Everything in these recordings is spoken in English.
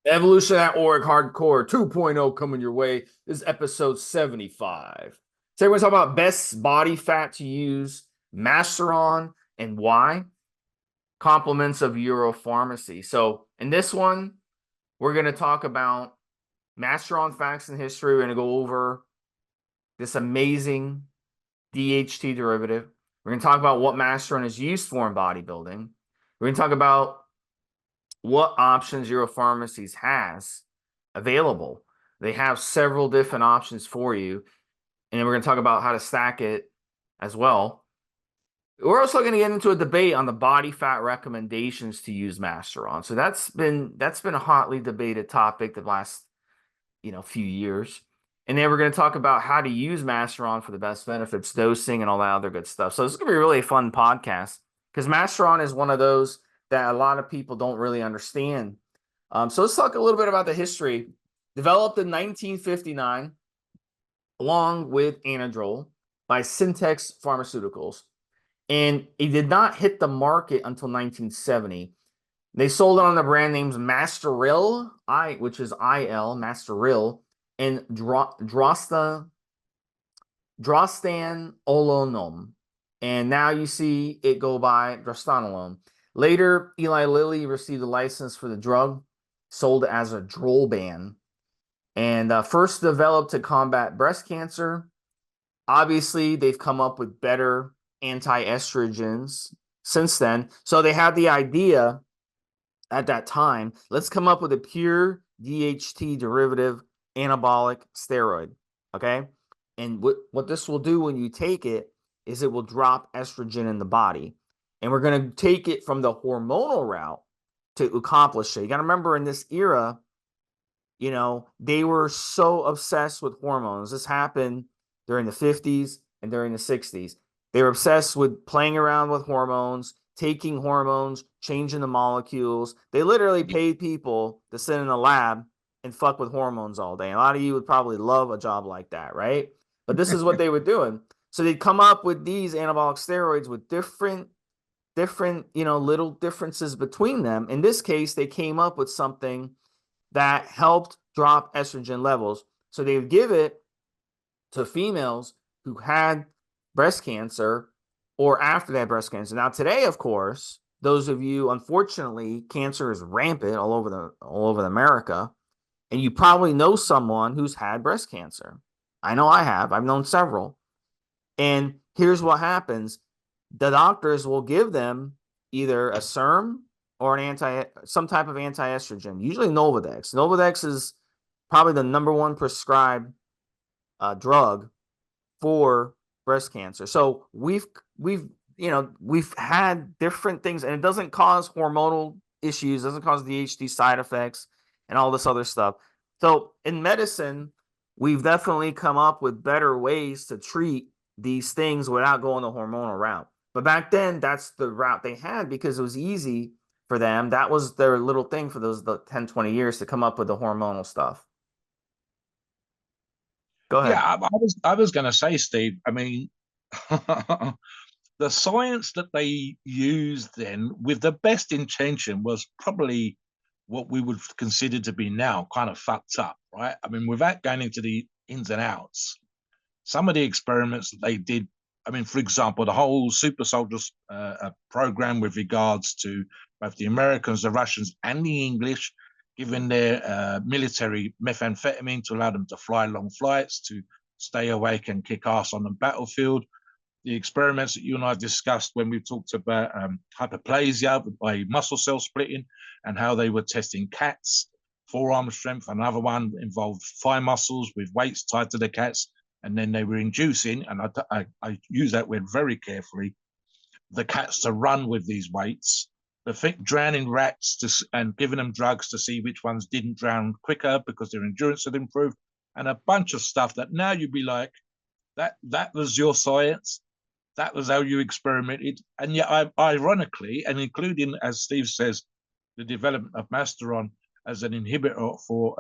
Evolutionary Hardcore 2.0 coming your way. This is episode 75. Today we're going to talk about best body fat to use, Masteron, and why. Compliments of EuroPharmacy. So in this one, we're going to talk about Masteron facts and history. We're going to go over this amazing DHT derivative. We're going to talk about what Masteron is used for in bodybuilding. We're going to talk about what options EuroPharmacies has available. They have several different options for you. And then we're going to talk about how to stack it as well. We're also going to get into a debate on the body fat recommendations to use Masteron. So that's been a hotly debated topic the last few years. And then we're going to talk about how to use Masteron for the best benefits, dosing, and all that other good stuff. So it's going to be a really fun podcast because Masteron is one of those that a lot of people don't really understand. So let's talk a little bit about the history. Developed in 1959, along with Anadrol by Syntex Pharmaceuticals. And it did not hit the market until 1970. They sold it on the brand names Masteril, which is IL, Masteril, and Drostanalone. And now you see it go by Drostanalone. Later, Eli Lilly received a license for the drug, sold as a Drolban, and first developed to combat breast cancer. Obviously, they've come up with better anti-estrogens since then. So they had the idea at that time, let's come up with a pure DHT derivative anabolic steroid, okay? And what this will do when you take it is it will drop estrogen in the body. And we're going to take it from the hormonal route to accomplish it. You got to remember in this era, they were so obsessed with hormones. This happened during the 50s and during the 60s. They were obsessed with playing around with hormones, taking hormones, changing the molecules. They literally paid people to sit in a lab and fuck with hormones all day. And a lot of you would probably love a job like that, right? But this is what they were doing. So they'd come up with these anabolic steroids with different, little differences between them. In this case, they came up with something that helped drop estrogen levels. So they would give it to females who had breast cancer or after they had breast cancer. Now, today, of course, those of you, unfortunately, cancer is rampant all over America, and you probably know someone who's had breast cancer. I know I have. I've known several. And here's what happens. The doctors will give them either a serum or some type of anti-estrogen, usually Nolvadex. Nolvadex is probably the number one prescribed drug for breast cancer. So we've had different things, and it doesn't cause hormonal issues, doesn't cause DHT side effects, and all this other stuff. So in medicine, we've definitely come up with better ways to treat these things without going the hormonal route. But back then, that's the route they had because it was easy for them. That was their little thing for the 10, 20 years to come up with the hormonal stuff. Go Yeah, ahead. I was going to say, Steve. I mean, the science that they used then, with the best intention, was probably what we would consider to be now kind of fucked up, right? I mean, without going into the ins and outs, some of the experiments that they did. I mean, for example, the whole super soldiers program with regards to both the Americans, the Russians, and the English, giving their military methamphetamine to allow them to fly long flights, to stay awake and kick ass on the battlefield. The experiments that you and I discussed when we talked about hyperplasia by muscle cell splitting and how they were testing cats, forearm strength. Another one involved thigh muscles with weights tied to the cats. And then they were inducing, and I use that word very carefully, the cats to run with these weights, but think drowning rats and giving them drugs to see which ones didn't drown quicker because their endurance had improved, and a bunch of stuff that now you'd be like, that was your science, that was how you experimented. And yet, ironically, and including, as Steve says, the development of Masteron as an inhibitor for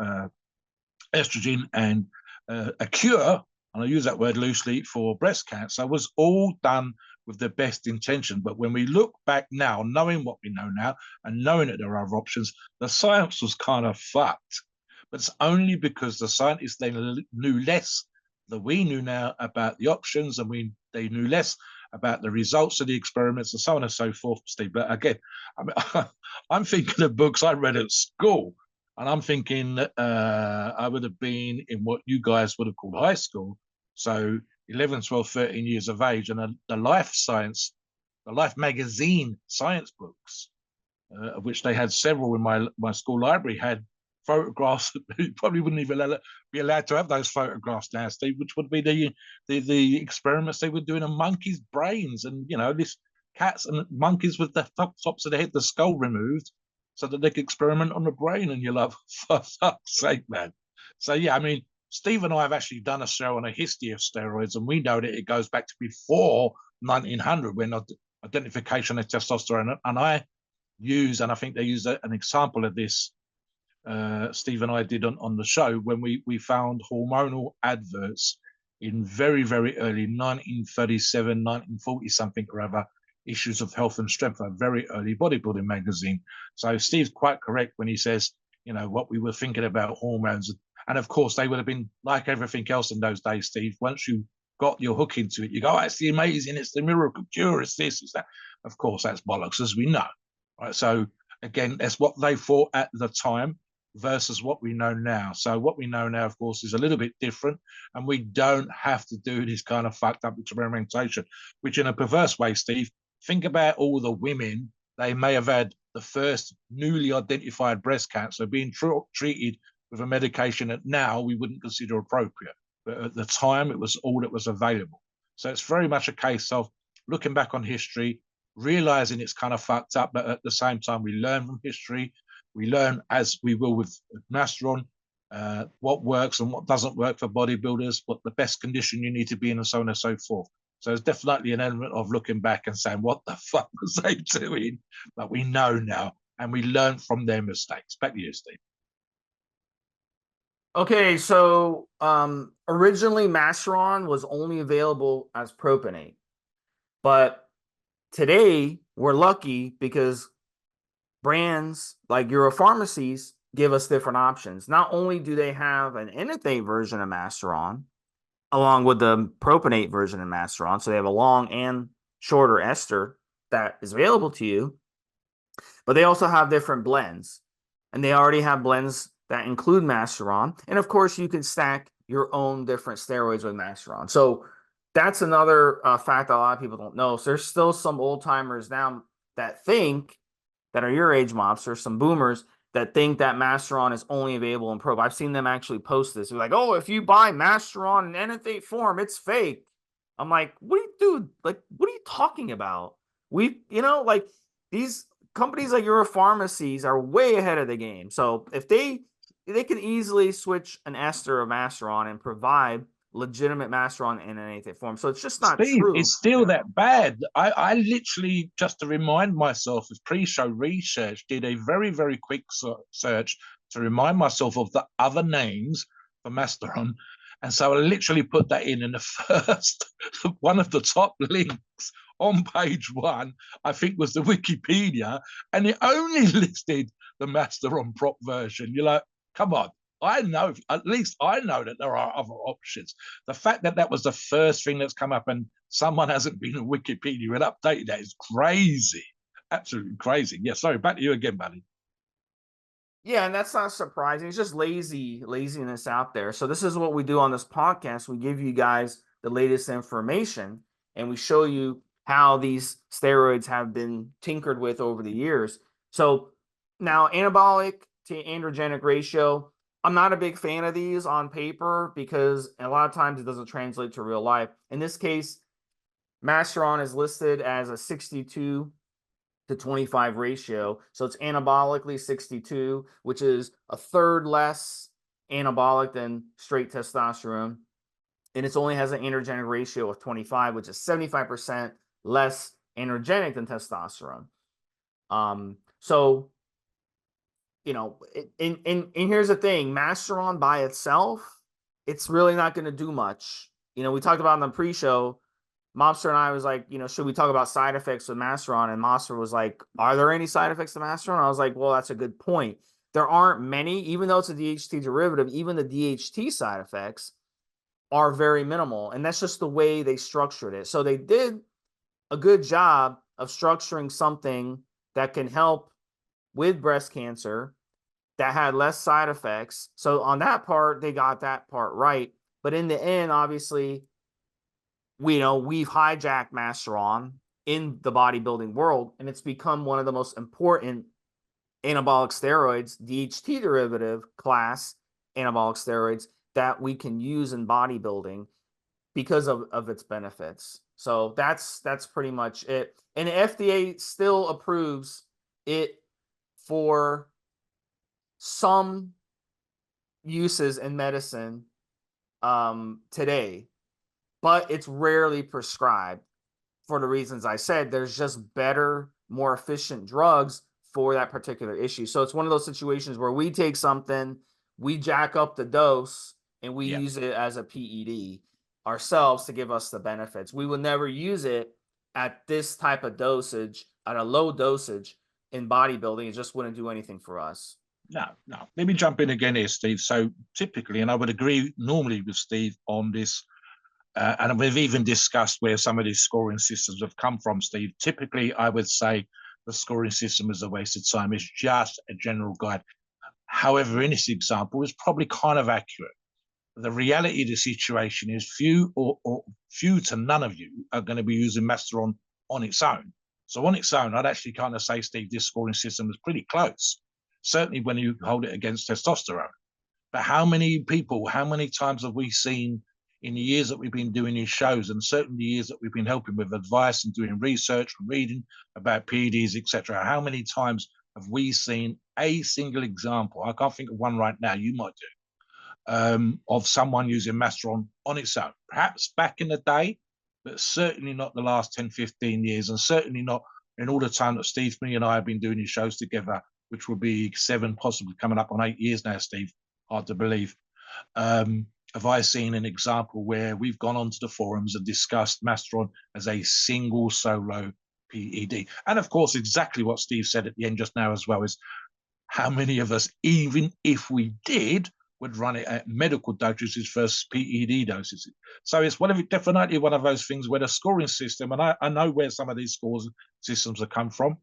estrogen and a cure and I use that word loosely, for breast cancer was all done with the best intention. But when we look back now, knowing what we know now and knowing that there are other options, the science was kind of fucked. But it's only because the scientists then knew less than we knew now about the options, and they knew less about the results of the experiments and so on and so forth, Steve. But again, I mean, I'm thinking of books I read at school, and I'm thinking I would have been in what you guys would have called high school. So 11, 12, 13 years of age, and the the Life magazine science books, of which they had several in my school library, had photographs. You probably wouldn't even be allowed to have those photographs now, Steve, which would be the experiments they were doing on monkeys' brains, and this cats and monkeys with the tops of the head, the skull removed, so that they could experiment on the brain. And you're like, for fuck's sake, man. So yeah, I mean, Steve and I have actually done a show on a history of steroids, and we know that it goes back to before 1900 when identification of testosterone. And I use, and I think they use an example of this, Steve and I did on the show, when we found hormonal adverts in very, very early 1937, 1940 something or other issues of Health and Strength, a very early bodybuilding magazine. So Steve's quite correct when he says, what we were thinking about hormones. And of course, they would have been like everything else in those days, Steve. Once you got your hook into it, you go, oh, it's the amazing, it's the miracle cure, it's this, it's that. Of course, that's bollocks, as we know. Right? So again, that's what they thought at the time versus what we know now. So what we know now, of course, is a little bit different, and we don't have to do this kind of fucked up experimentation, which in a perverse way, Steve, think about all the women they may have had the first newly identified breast cancer being treated with a medication that now we wouldn't consider appropriate. But at the time, it was all that was available. So it's very much a case of looking back on history, realizing it's kind of fucked up, but at the same time, we learn from history. We learn, as we will with Masteron, what works and what doesn't work for bodybuilders, what the best condition you need to be in, and so on and so forth. So there's definitely an element of looking back and saying, what the fuck was they doing? But we know now, and we learn from their mistakes. Back to you, Steve. Okay, so originally Masteron was only available as propionate, but today we're lucky because brands like EuroPharmacies give us different options. Not only do they have an enanthate version of Masteron along with the propionate version of Masteron, so they have a long and shorter ester that is available to you, but they also have different blends, and they already have blends that include Masteron. And of course, you can stack your own different steroids with Masteron. So that's another fact that a lot of people don't know. So there's still some old timers now that are your age mobsters, some boomers that think that Masteron is only available in probe. I've seen them actually post this. They're like, oh, if you buy Masteron in enanthate form, it's fake. I'm like, what are you doing? Like, what are you talking about? Like these companies like EuroPharmacies are way ahead of the game. So if they can easily switch an ester of Masteron and provide legitimate Masteron in enanthate form. So it's just not Steve, true. it's still that bad. I literally, just to remind myself of pre-show research, did a very, very quick search to remind myself of the other names for Masteron. And so I literally put that in, and the first, one of the top links on page one, I think, was the Wikipedia, and it only listed the Masteron prop version. You're like, come on. At least I know that there are other options. The fact that that was the first thing that's come up and someone hasn't been on Wikipedia and updated that is crazy. Absolutely crazy. Yeah, sorry, back to you again, buddy. Yeah, and that's not surprising. It's just laziness out there. So this is what we do on this podcast. We give you guys the latest information, and we show you how these steroids have been tinkered with over the years. So now anabolic to androgenic ratio, I'm not a big fan of these on paper because a lot of times it doesn't translate to real life. In this case, Masteron is listed as a 62 to 25 ratio. So it's anabolically 62, which is a third less anabolic than straight testosterone. And it only has an androgenic ratio of 25, which is 75% less androgenic than testosterone. So, and here's the thing, Masteron by itself, it's really not going to do much We talked about in the pre-show, Mobster and I was like, should we talk about side effects with Masteron? And Mobster was like, are there any side effects to Masteron? I was like, well, that's a good point. There aren't many, even though it's a DHT derivative, even the DHT side effects are very minimal. And that's just the way they structured it. So they did a good job of structuring something that can help with breast cancer that had less side effects. So on that part, they got that part right. But in the end, obviously, we've hijacked Masteron in the bodybuilding world, and it's become one of the most important anabolic steroids, DHT derivative class anabolic steroids that we can use in bodybuilding because of its benefits. So that's pretty much it. And the FDA still approves it for some uses in medicine today, but it's rarely prescribed for the reasons I said. There's just better, more efficient drugs for that particular issue. So it's one of those situations where we take something, we jack up the dose, and we Yeah. use it as a PED ourselves to give us the benefits. We would never use it at this type of dosage, at a low dosage in bodybuilding. It just wouldn't do anything for us. No, no. Let me jump in again here, Steve. So typically, and I would agree normally with Steve on this, and we've even discussed where some of these scoring systems have come from, Steve. Typically, I would say the scoring system is a waste of time. It's just a general guide. However, in this example, it's probably kind of accurate. The reality of the situation is or few to none of you are going to be using Masteron on its own. So on its own, I'd actually kind of say, Steve, this scoring system is pretty close. Certainly when you hold it against testosterone. But how many people, how many times have we seen in the years that we've been doing these shows, and certainly the years that we've been helping with advice and doing research and reading about PEDs, etc., how many times have we seen a single example? I can't think of one right now. You might do of someone using Masteron on its own. Perhaps back in the day, but certainly not the last 10, 15 years, and certainly not in all the time that Stevesmi and I have been doing these shows together, which will be 7, possibly coming up on 8 years now, Steve. Hard to believe. Have I seen an example where we've gone onto the forums and discussed Masteron as a single solo PED? And of course, exactly what Steve said at the end just now as well is how many of us, even if we did, would run it at medical dosages versus PED doses. So it's definitely one of those things where the scoring system, and I know where some of these scores systems have come from,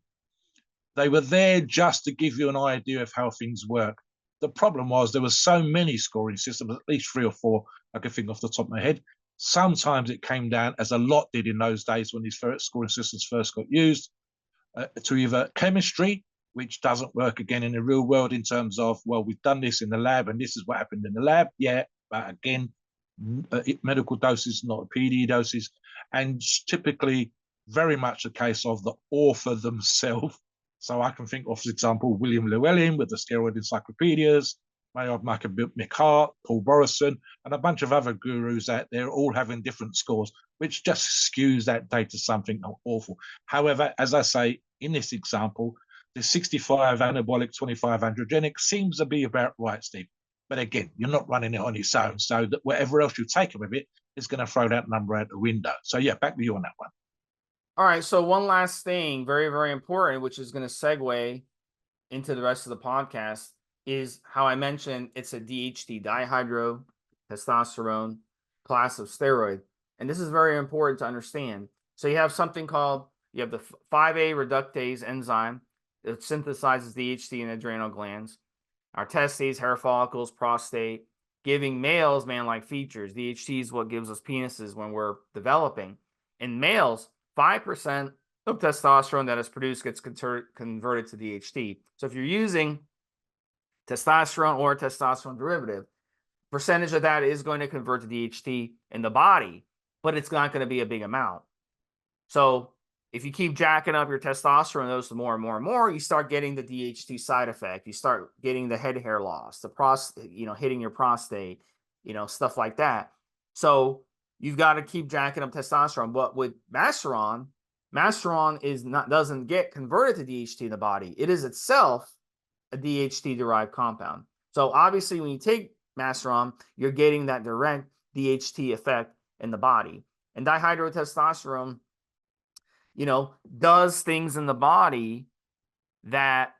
they were there just to give you an idea of how things work. The problem was there were so many scoring systems, at least 3 or 4 I can think off the top of my head. Sometimes it came down, as a lot did in those days when these first scoring systems first got used, to either chemistry, which doesn't work again in the real world in terms of, well, we've done this in the lab and this is what happened in the lab. Yeah, but again, medical doses, not PD doses, and typically very much a case of the author themselves. So I can think of, for example, William Llewellyn with the steroid encyclopedias, Michael McHart, Paul Borison, and a bunch of other gurus out there all having different scores, which just skews that data something awful. However, as I say, in this example, the 65 anabolic, 25 androgenic seems to be about right, Steve. But again, you're not running it on its own. So that whatever else you take with it is going to throw that number out the window. So yeah, back to you on that one. All right. So one last thing, very, very important, which is going to segue into the rest of the podcast, is how I mentioned it's a DHT, dihydrotestosterone class of steroid. And this is very important to understand. So you have the 5A reductase enzyme that synthesizes DHT in adrenal glands, our testes, hair follicles, prostate, giving males man-like features. DHT is what gives us penises when we're developing. In males, 5% of testosterone that is produced gets converted to DHT. So if you're using testosterone or testosterone derivative, percentage of that is going to convert to DHT in the body, but it's not going to be a big amount. So if you keep jacking up your testosterone dose more and more and more, you start getting the DHT side effect. You start getting the head hair loss, the prostate, hitting your prostate, stuff like that. So you've got to keep jacking up testosterone. But with Masteron doesn't get converted to DHT in the body. It is itself a DHT derived compound. So obviously when you take Masteron, you're getting that direct DHT effect in the body. And dihydrotestosterone, does things in the body that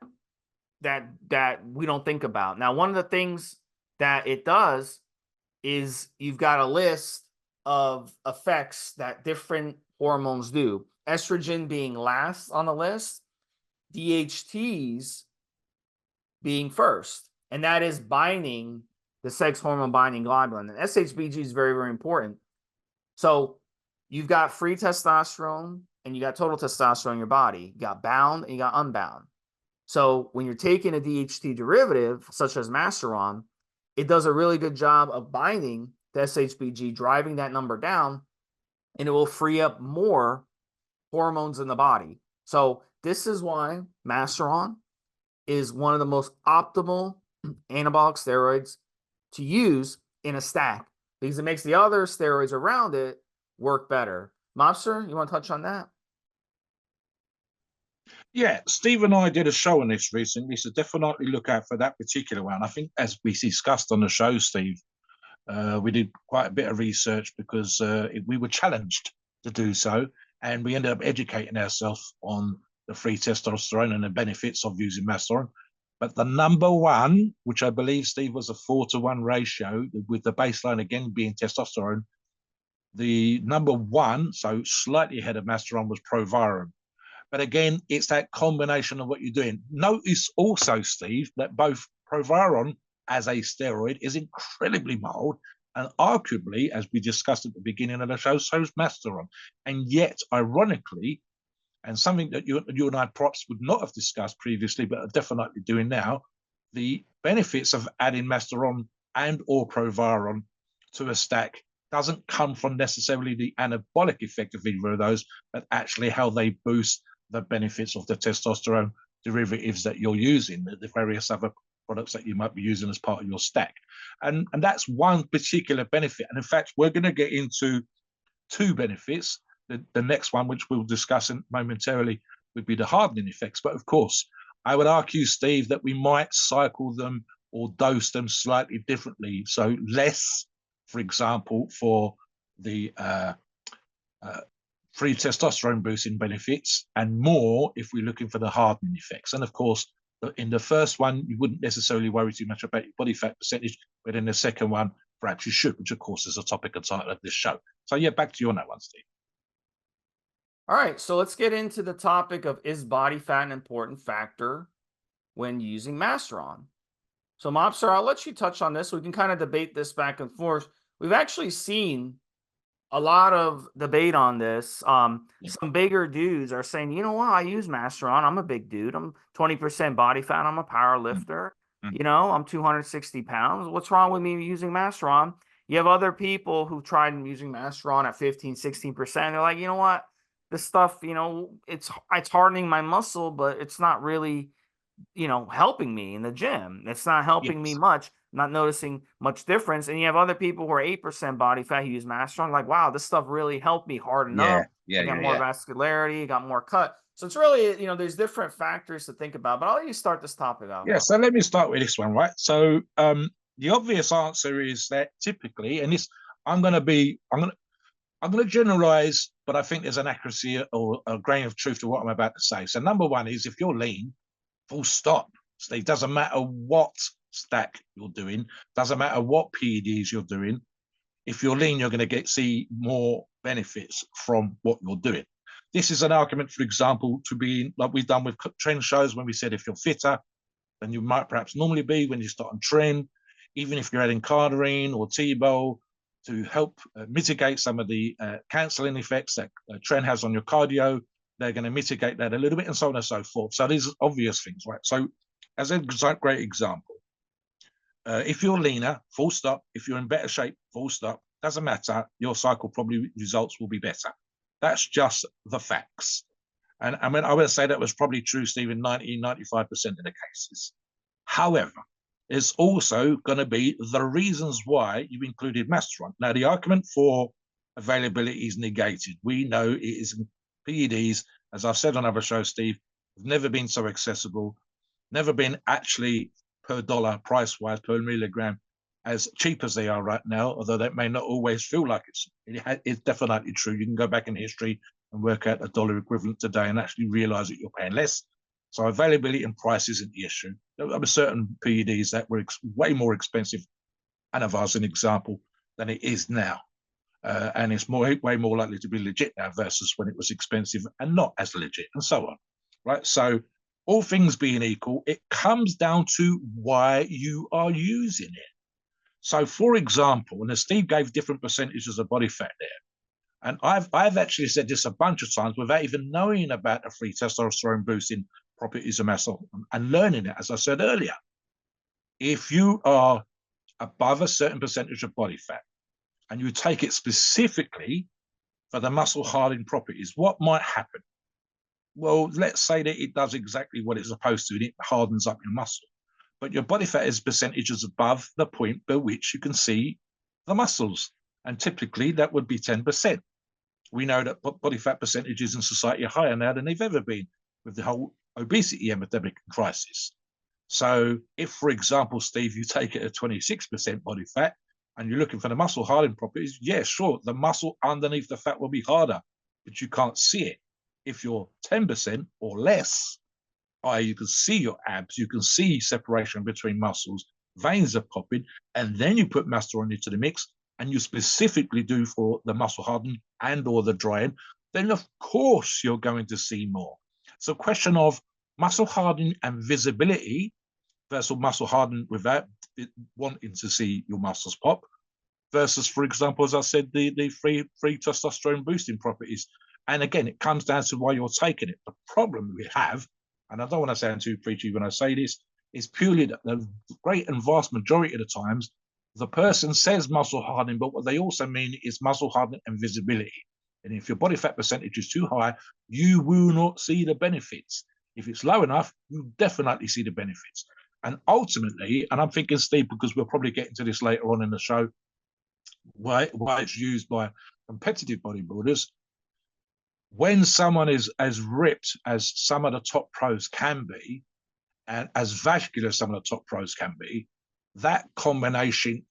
we don't think about. Now, one of the things that it does is you've got a list of effects that different hormones do. Estrogen being last on the list, DHTs being first, and that is binding the sex hormone binding globulin. And SHBG is very, very important. So you've got free testosterone and you got total testosterone in your body. You got bound and you got unbound. So when you're taking a DHT derivative, such as Masteron, it does a really good job of binding the SHBG, driving that number down, and it will free up more hormones in the body. So this is why Masteron is one of the most optimal anabolic steroids to use in a stack, because it makes the other steroids around it work better. Mobster, you want to touch on that? Yeah, Steve and I did a show on this recently, so definitely look out for that particular one. I think, as we discussed on the show, Steve, we did quite a bit of research because we were challenged to do so, and we ended up educating ourselves on the free testosterone and the benefits of using Masteron. But the number one, which I believe, Steve, was a 4-to-1 ratio, with the baseline again being testosterone, the number one, so slightly ahead of Masteron, was Proviron. But again, it's that combination of what you're doing. Notice also, Steve, that both Proviron as a steroid is incredibly mild, and arguably, as we discussed at the beginning of the show, so is Masteron. And yet, ironically, and something that you and I perhaps would not have discussed previously, but are definitely doing now, the benefits of adding Masteron and or Proviron to a stack doesn't come from necessarily the anabolic effect of either of those, but actually how they boost the benefits of the testosterone derivatives that you're using, the various other products that you might be using as part of your stack. And that's one particular benefit. And in fact, we're going to get into two benefits. The next one, which we'll discuss momentarily, would be the hardening effects. But of course, I would argue, Steve, that we might cycle them or dose them slightly differently. So less, for example, for the free testosterone boosting benefits, and more if we're looking for the hardening effects. And of course, in the first one, you wouldn't necessarily worry too much about your body fat percentage, but in the second one, perhaps you should, which of course is a topic and title of this show. So yeah, back to you on that one, Steve. All right, so let's get into the topic of, is body fat an important factor when using Masteron? So Mobster, I'll let you touch on this. We can kind of debate this back and forth. We've actually seen a lot of debate on this. Some bigger dudes are saying, you know what, I use Masteron. I'm a big dude. I'm 20% body fat. I'm a power lifter. I'm 260 pounds. What's wrong with me using Masteron? You have other people who tried using Masteron at 15, 16%. They're like, you know what, this stuff, it's hardening my muscle, but it's not really, helping me in the gym. It's not helping me much. Not noticing much difference. And you have other people who are 8% body fat who use Masteron, like, wow, this stuff really helped me harden up. I got more vascularity, got more cut. So it's really, there's different factors to think about. But I'll let you start this topic out. Yeah, so let me start with this one, right? So the obvious answer is that typically, and this, I'm going to generalize, but I think there's an accuracy or a grain of truth to what I'm about to say. So number one is, if you're lean, full stop. So it doesn't matter what stack you're doing, doesn't matter what PEDs you're doing. If you're lean, you're going to see more benefits from what you're doing. This is an argument, for example, to be like we've done with trend shows, when we said if you're fitter than you might perhaps normally be when you start on trend, even if you're adding cardarine or T-bol to help mitigate some of the cancelling effects that trend has on your cardio, they're going to mitigate that a little bit, and so on and so forth. So these are obvious things, right? So as a great example, if you're leaner, full stop. If you're in better shape, full stop. Doesn't matter. Your cycle probably results will be better. That's just the facts. And I mean, I would say that was probably true, Steve, in 95% of the cases. However, there's also going to be the reasons why you included Masteron. Now, the argument for availability is negated. We know it is PEDs, as I've said on other shows, Steve, have never been so accessible, never been actually per dollar price-wise, per milligram, as cheap as they are right now, although that may not always feel like it's definitely true. You can go back in history and work out a dollar equivalent today and actually realize that you're paying less. So availability and price isn't the issue. There are certain PEDs that were way more expensive, Anavar as an example, than it is now. And it's way more likely to be legit now versus when it was expensive and not as legit, and so on. Right? So all things being equal, it comes down to why you are using it. So, for example, and Steve gave different percentages of body fat there, and I've actually said this a bunch of times without even knowing about the free testosterone boosting properties of Masteron and learning it, as I said earlier. If you are above a certain percentage of body fat and you take it specifically for the muscle hardening properties, what might happen? Well, let's say that it does exactly what it's supposed to, and it hardens up your muscle. But your body fat is percentages above the point by which you can see the muscles. And typically that would be 10%. We know that body fat percentages in society are higher now than they've ever been with the whole obesity epidemic and crisis. So if, for example, Steve, you take it at 26% body fat and you're looking for the muscle hardening properties, yeah, sure, the muscle underneath the fat will be harder, but you can't see it. If you're 10% or less, you can see your abs, you can see separation between muscles, veins are popping, and then you put Masteron into the mix, and you specifically do for the muscle hardening and or the drying, then of course you're going to see more. So question of muscle hardening and visibility versus muscle hardening without wanting to see your muscles pop, versus, for example, as I said, the free testosterone boosting properties. And again, it comes down to why you're taking it. The problem we have, and I don't want to sound too preachy when I say this, is purely that the great and vast majority of the times, the person says muscle hardening, but what they also mean is muscle hardening and visibility. And if your body fat percentage is too high, you will not see the benefits. If it's low enough, you definitely see the benefits. And ultimately, and I'm thinking, Steve, because we'll probably get into this later on in the show, why it's used by competitive bodybuilders, when someone is as ripped as some of the top pros can be, and as vascular as some of the top pros can be, that combination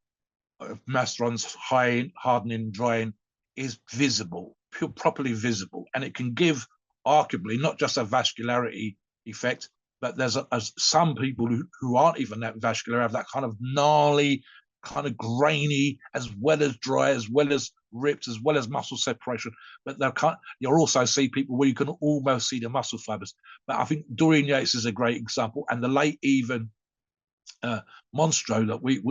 of Masteron's high hardening, drying is visible, properly visible, and it can give arguably not just a vascularity effect, but there's some people who aren't even that vascular have that kind of gnarly, kind of grainy, as well as dry, as well as ripped, as well as muscle separation. But you'll also see people where you can almost see the muscle fibers. But I think Dorian Yates is a great example, and the late even Monstro that we've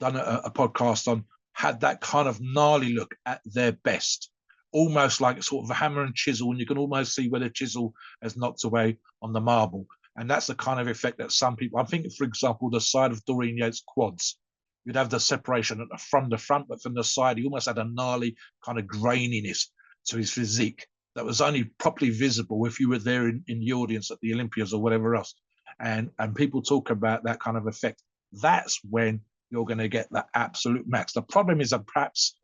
done a podcast on had that kind of gnarly look at their best, almost like sort of a hammer and chisel, and you can almost see where the chisel has knocked away on the marble. And that's the kind of effect that some people, I'm thinking, for example, the side of Dorian Yates' quads. You'd have the separation at the front, but from the side, he almost had a gnarly kind of graininess to his physique that was only properly visible if you were there in the audience at the Olympias or whatever else. And people talk about that kind of effect. That's when you're going to get the absolute max. The problem is that perhaps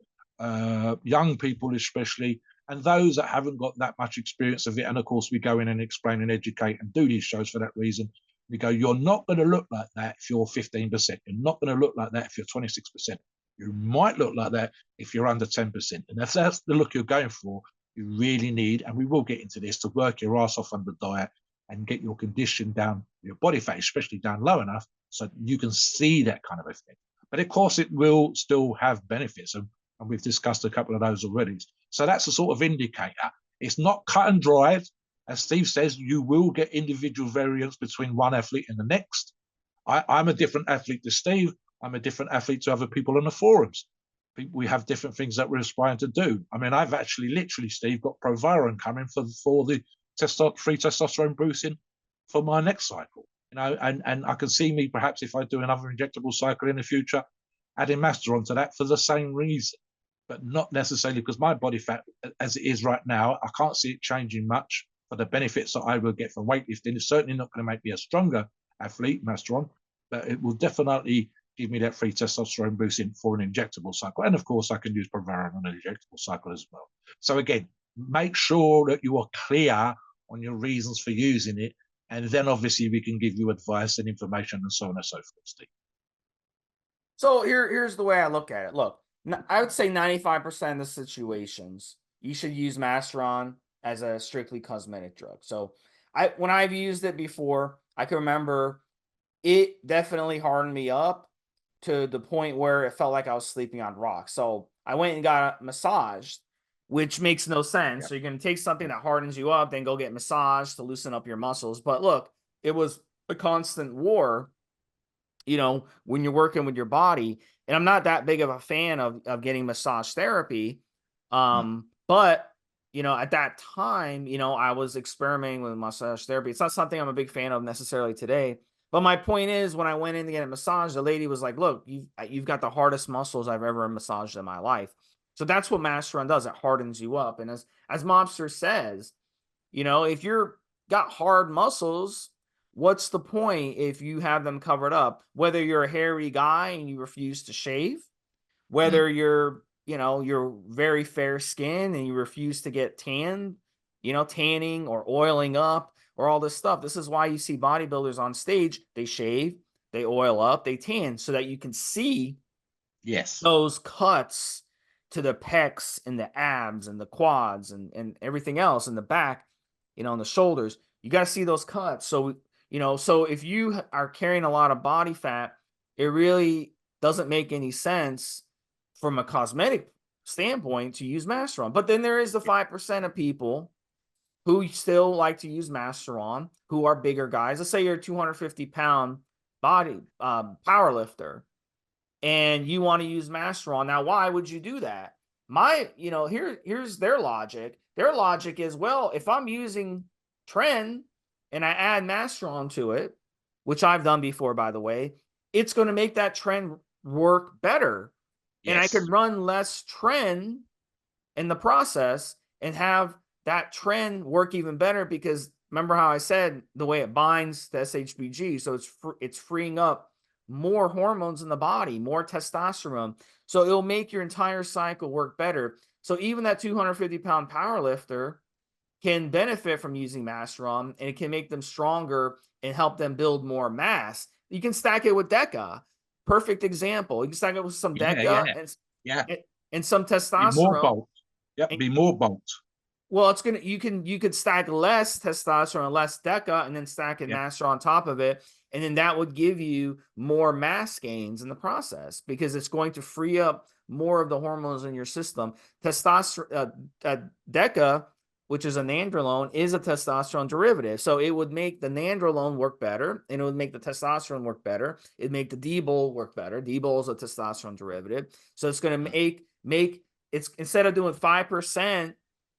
young people especially, and those that haven't got that much experience of it, and of course we go in and explain and educate and do these shows for that reason, we go, you're not going to look like that if you're 15%. You're not going to look like that if you're 26%. You might look like that if you're under 10%. And if that's the look you're going for, you really need, and we will get into this, to work your ass off on the diet and get your condition down, your body fat especially, down low enough so you can see that kind of effect. But of course, it will still have benefits, and we've discussed a couple of those already. So that's a sort of indicator. It's not cut and dried. As Steve says, you will get individual variance between one athlete and the next. I'm a different athlete to Steve. I'm a different athlete to other people on the forums. We have different things that we're aspiring to do. I mean, I've actually literally, Steve, got Proviron coming for the free testosterone boosting for my next cycle. You know, and I can see me perhaps, if I do another injectable cycle in the future, adding Masteron to that for the same reason, but not necessarily because my body fat, as it is right now, I can't see it changing much for the benefits that I will get from weightlifting. It's certainly not going to make me a stronger athlete, Masteron, but it will definitely give me that free testosterone boosting for an injectable cycle. And of course, I can use Proviron on an injectable cycle as well. So again, make sure that you are clear on your reasons for using it. And then obviously we can give you advice and information and so on and so forth, Steve. So here's the way I look at it. Look, I would say 95% of the situations you should use Masteron as a strictly cosmetic drug. So when I've used it before, I can remember it definitely hardened me up to the point where it felt like I was sleeping on rocks. So I went and got massaged, which makes no sense. Yeah. So you're going to take something that hardens you up, then go get massaged to loosen up your muscles. But look, it was a constant war, when you're working with your body. And I'm not that big of a fan of getting massage therapy. Mm. But at that time, I was experimenting with massage therapy. It's not something I'm a big fan of necessarily today. But my point is, when I went in to get a massage, the lady was like, "Look, you've got the hardest muscles I've ever massaged in my life." So that's what Masteron does. It hardens you up. And as Mobster says, if you're got hard muscles, what's the point if you have them covered up? Whether you're a hairy guy and you refuse to shave, Mm. whether you're very fair skin and you refuse to get tanned, tanning or oiling up or all this stuff. This is why you see bodybuilders on stage, they shave, they oil up, they tan so that you can see Yes. those cuts to the pecs and the abs and the quads and everything else in the back, and the shoulders. You got to see those cuts. So if you are carrying a lot of body fat, it really doesn't make any sense from a cosmetic standpoint to use Masteron. But then there is the 5% of people who still like to use Masteron, who are bigger guys. Let's say you're a 250-pound body power lifter and you want to use Masteron. Now, why would you do that? Here's their logic. Their logic is, well, if I'm using Tren and I add Masteron to it, which I've done before, by the way, it's going to make that Tren work better. And I Yes. could run less Tren in the process and have that Tren work even better because remember how I said the way it binds to SHBG, so it's freeing up more hormones in the body, more testosterone. So it'll make your entire cycle work better. So even that 250-pound power lifter can benefit from using Masteron, and it can make them stronger and help them build more mass. You can stack it with Deca. Perfect example. You can stack it with some Yeah. Deca Yeah. Yeah. and some Be more testosterone. bolt. Yep. And Be more bolt. well, it's gonna you could stack less testosterone, less Deca, and then stack a Yeah. master on top of it, and then that would give you more mass gains in the process because it's going to free up more of the hormones in your system. Testosterone, Deca, which is a nandrolone, is a testosterone derivative, so it would make the nandrolone work better, and it would make the testosterone work better. It'd make the D-bol work better. D-bol is a testosterone derivative, so it's going to make it's instead of doing 5%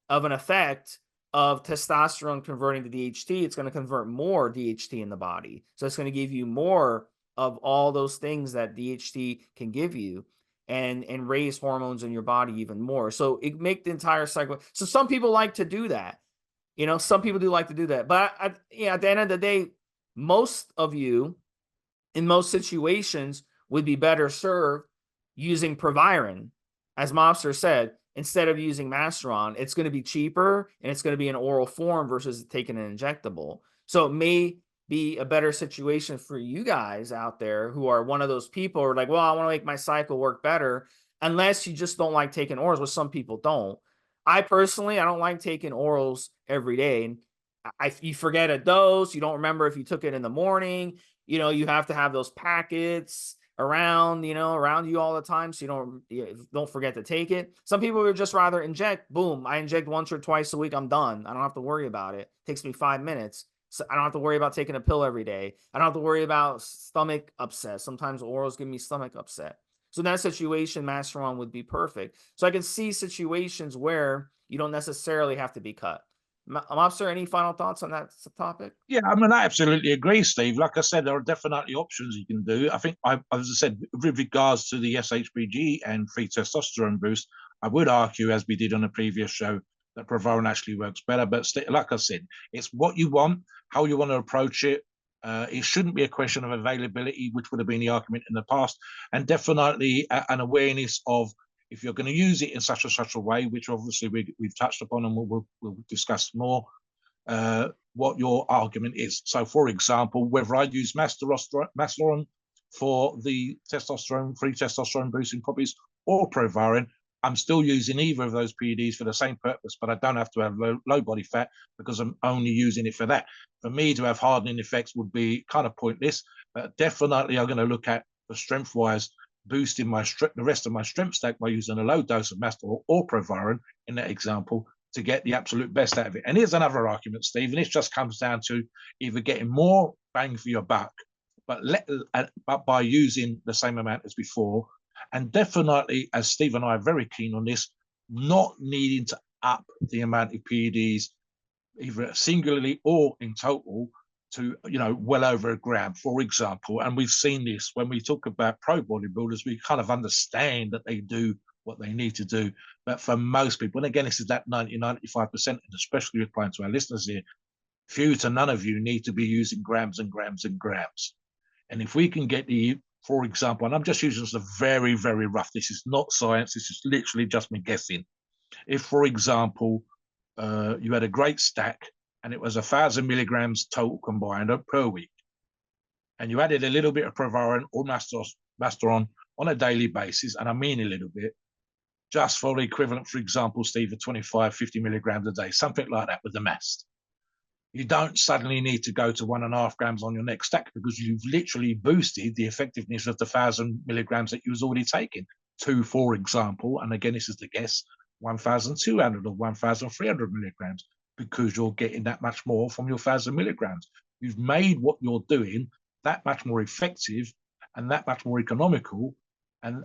of an effect of testosterone converting to DHT, it's going to convert more DHT in the body. So it's going to give you more of all those things that DHT can give you and raise hormones in your body even more. So it make the entire cycle. So some people like to do that. Some people do like to do that. But at the end of the day, most of you in most situations would be better served using Proviron, as Mobster said, instead of using Masteron. It's going to be cheaper and it's going to be an oral form versus taking an injectable. So it may be a better situation for you guys out there who are one of those people who are like, well, I want to make my cycle work better, unless you just don't like taking orals, which some people don't. I personally, I don't like taking orals every day. And you forget a dose, you don't remember if you took it in the morning, you have to have those packets around you all the time so you don't forget to take it. Some people would just rather inject. Boom, I inject once or twice a week, I'm done. I don't have to worry about it. It takes me 5 minutes. So I don't have to worry about taking a pill every day. I don't have to worry about stomach upset. Sometimes orals give me stomach upset. So in that situation, Masteron would be perfect. So I can see situations where you don't necessarily have to be cut. Mobster, any final thoughts on that topic? Yeah, I mean, I absolutely agree, Steve. Like I said, there are definitely options you can do. I think, as I said, with regards to the SHBG and free testosterone boost, I would argue, as we did on a previous show, that Provolone actually works better. But like I said, it's what you want, how you want to approach it. It shouldn't be a question of availability, which would have been the argument in the past, and definitely an awareness of if you're going to use it in such a way, which obviously we've touched upon and we'll discuss more, what your argument is. So, for example, whether I use Masteron for the testosterone, free testosterone boosting properties, or Provarin. I'm still using either of those PEDs for the same purpose, but I don't have to have low body fat because I'm only using it for that. For me to have hardening effects would be kind of pointless, but definitely I'm going to look at the strength-wise boosting the rest of my strength stack by using a low dose of Masteron or Provarin in that example to get the absolute best out of it. And here's another argument, Steve, and this just comes down to either getting more bang for your buck, but by using the same amount as before, and definitely, as Steve and I are very keen on this, not needing to up the amount of PEDs, either singularly or in total, to well over a gram, for example. And we've seen this when we talk about pro bodybuilders. We kind of understand that they do what they need to do, but for most people, and again, this is that 90-95%, and especially applying to our listeners here, few to none of you need to be using grams and grams and grams. And if we can get for example, and I'm just using this very, very rough, this is not science, this is literally just me guessing. If, for example, you had a great stack and it was 1,000 milligrams total combined per week, and you added a little bit of Provarin or Masteron on a daily basis, and I mean a little bit, just for the equivalent, for example, Steve, of 25, 50 milligrams a day, something like that with the Mast. You don't suddenly need to go to 1.5 grams on your next stack because you've literally boosted the effectiveness of the 1,000 milligrams that you was already taking to, for example, and again, this is the guess, 1,200 or 1,300 milligrams, because you're getting that much more from your 1,000 milligrams. You've made what you're doing that much more effective and that much more economical, and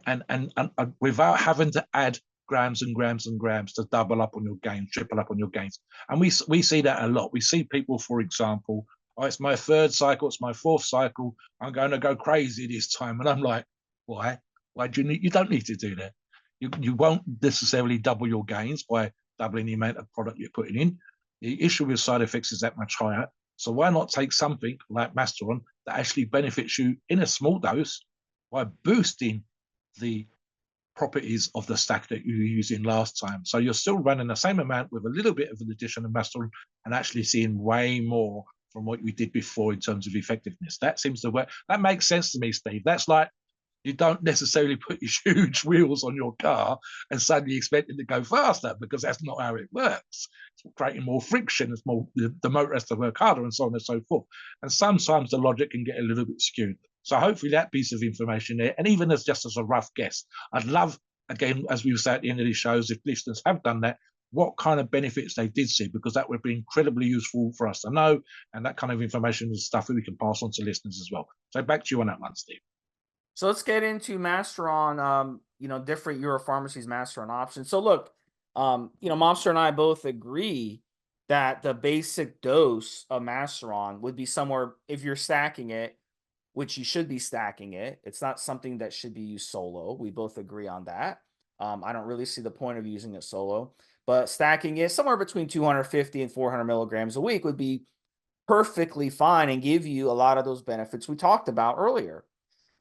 without having to add grams and grams and grams to double up on your gains, triple up on your gains. And we see that a lot. We see people, for example, oh, it's my 3rd cycle, it's my 4th cycle, I'm going to go crazy this time. And I'm like, why? Why do you don't need to do that. You won't necessarily double your gains by doubling the amount of product you're putting in. The issue with side effects is that much higher. So why not take something like Masteron that actually benefits you in a small dose by boosting the properties of the stack that you were using last time. So you're still running the same amount with a little bit of an addition of Masteron and actually seeing way more from what you did before in terms of effectiveness. That seems to work. That makes sense to me, Steve. That's like you don't necessarily put huge wheels on your car and suddenly expect it to go faster, because that's not how it works. It's creating more friction. It's more the motor has to work harder and so on and so forth. And sometimes the logic can get a little bit skewed. So hopefully that piece of information there, and even as just as a rough guess, I'd love, again, as we say at the end of these shows, if listeners have done that, what kind of benefits they did see, because that would be incredibly useful for us to know. And that kind of information is stuff that we can pass on to listeners as well. So back to you on that one, Steve. So let's get into Masteron, different EuroPharmacies Masteron options. So look, Mobster and I both agree that the basic dose of Masteron would be somewhere, if you're stacking it, which you should be stacking it. It's not something that should be used solo. We both agree on that. I don't really see the point of using it solo, but stacking it somewhere between 250 and 400 milligrams a week would be perfectly fine and give you a lot of those benefits we talked about earlier.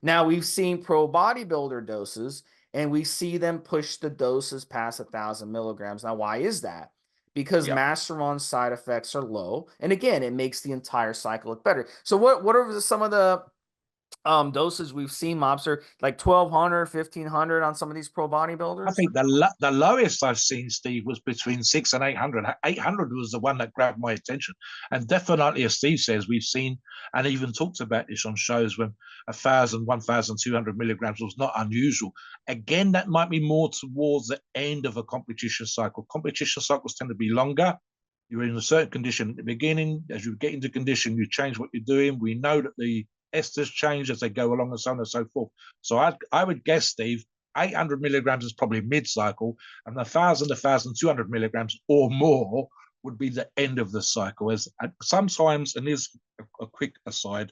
Now, we've seen pro bodybuilder doses, and we see them push the doses past 1,000 milligrams. Now, why is that? Because Masteron's side effects are low, and again, it makes the entire cycle look better. So, what are some of the doses we've seen, Mobster? Like 1,200, 1,500 on some of these pro bodybuilders? I think the lowest I've seen, Steve, was between 600 and 800. 800 was the one that grabbed my attention. And definitely, as Steve says, we've seen and even talked about this on shows when 1,000, 1,200 milligrams was not unusual. Again, that might be more towards the end of a competition cycle. Competition cycles tend to be longer. You're in a certain condition at the beginning. As you get into condition, you change what you're doing. We know that the esters change as they go along and so on and so forth. So I would guess, Steve, 800 milligrams is probably mid-cycle, and 1,000 to 1,200 milligrams or more would be the end of the cycle. As sometimes, and here's a quick aside,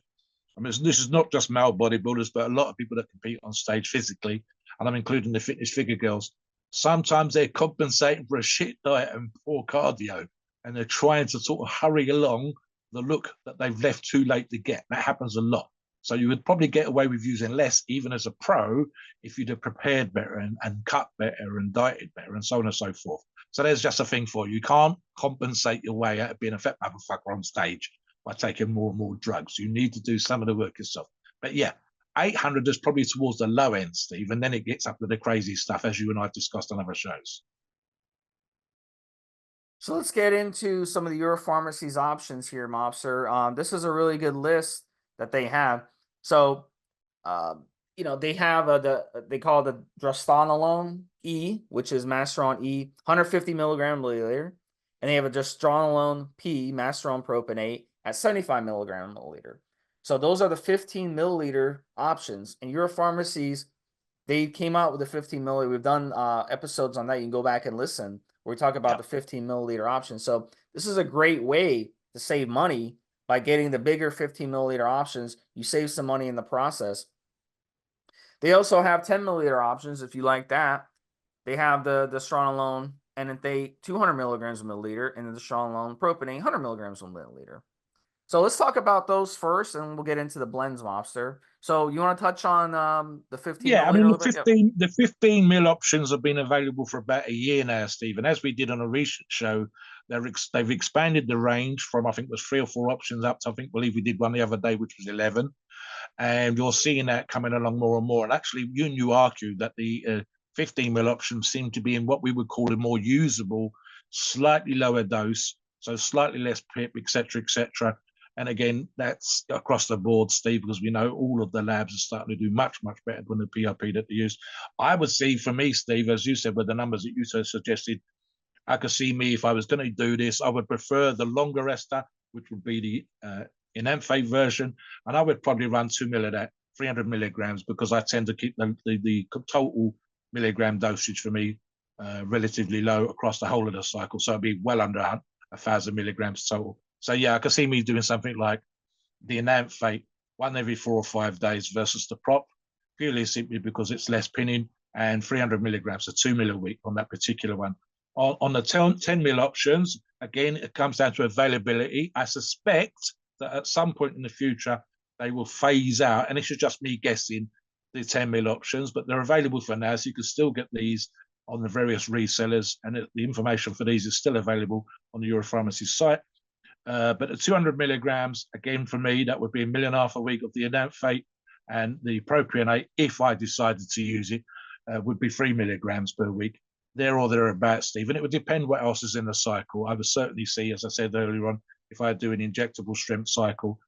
I mean, this is not just male bodybuilders, but a lot of people that compete on stage physically, and I'm including the fitness figure girls. Sometimes they're compensating for a shit diet and poor cardio, and they're trying to sort of hurry along the look that they've left too late to get. That happens a lot. So you would probably get away with using less, even as a pro, if you'd have prepared better and cut better and dieted better and so on and so forth. So there's just a thing for you. You can't compensate your way out of being a fat motherfucker on stage by taking more and more drugs. You need to do some of the work yourself. But yeah, 800 is probably towards the low end, Steve, and then it gets up to the crazy stuff, as you and I have discussed on other shows. So let's get into some of the EuroPharmacies options here, Mobster. This is a really good list that they have. So, they have they call it the Drostanalone E, which is Masteron E, 150 milligram milliliter, and they have a Drostanalone P, Masteron propionate at 75 milligram milliliter. So those are the 15 milliliter options. And EuroPharmacies, they came out with the 15 milliliter. We've done episodes on that. You can go back and listen where we talk about the 15 milliliter option. So this is a great way to save money by getting the bigger 15 milliliter options. You save some money in the process. They also have 10 milliliter options if you like that. They have the Drostanalone and they 200 milligrams a milliliter, and the Drostanalone propionate 100 milligrams a milliliter. So let's talk about those first, and we'll get into the blends, Mobster. So you want to touch on the 15 Yeah, I milliliter mean a the little bit? Yep. 15 mil options have been available for about a year now, Steve. And as we did on a recent show, they've expanded the range from, I think it was 3 or 4 options up to, I believe we did one the other day, which was 11. And you're seeing that coming along more and more. And actually, you argued that the 15 mil options seem to be in what we would call a more usable, slightly lower dose, so slightly less pip, etc., etc. And again, that's across the board, Steve, because we know all of the labs are starting to do much, much better than the PRP that they use. I would see, for me, Steve, as you said, with the numbers that you suggested, I could see me, if I was going to do this, I would prefer the longer ester, which would be the enanthate version, and I would probably run 2 mil of that, 300 milligrams, because I tend to keep the total milligram dosage for me relatively low across the whole of the cycle. So it'd be well under 1,000 milligrams total. So yeah, I could see me doing something like the enanthate, one every 4 or 5 days versus the prop, purely simply because it's less pinning, and 300 milligrams, so 2 mil a week on that particular one. On the 10 mil options, again, it comes down to availability. I suspect that at some point in the future, they will phase out, and this is just me guessing, the 10 mil options, but they're available for now, so you can still get these on the various resellers, and the information for these is still available on the EuroPharmacies site. But at 200 milligrams, again, for me, that would be 1.5 million a week of the enanthate, and the propionate, if I decided to use it, would be 3 milligrams per week. There or thereabouts, Steve. And it would depend what else is in the cycle. I would certainly see, as I said earlier on, if I do an injectable strength cycle,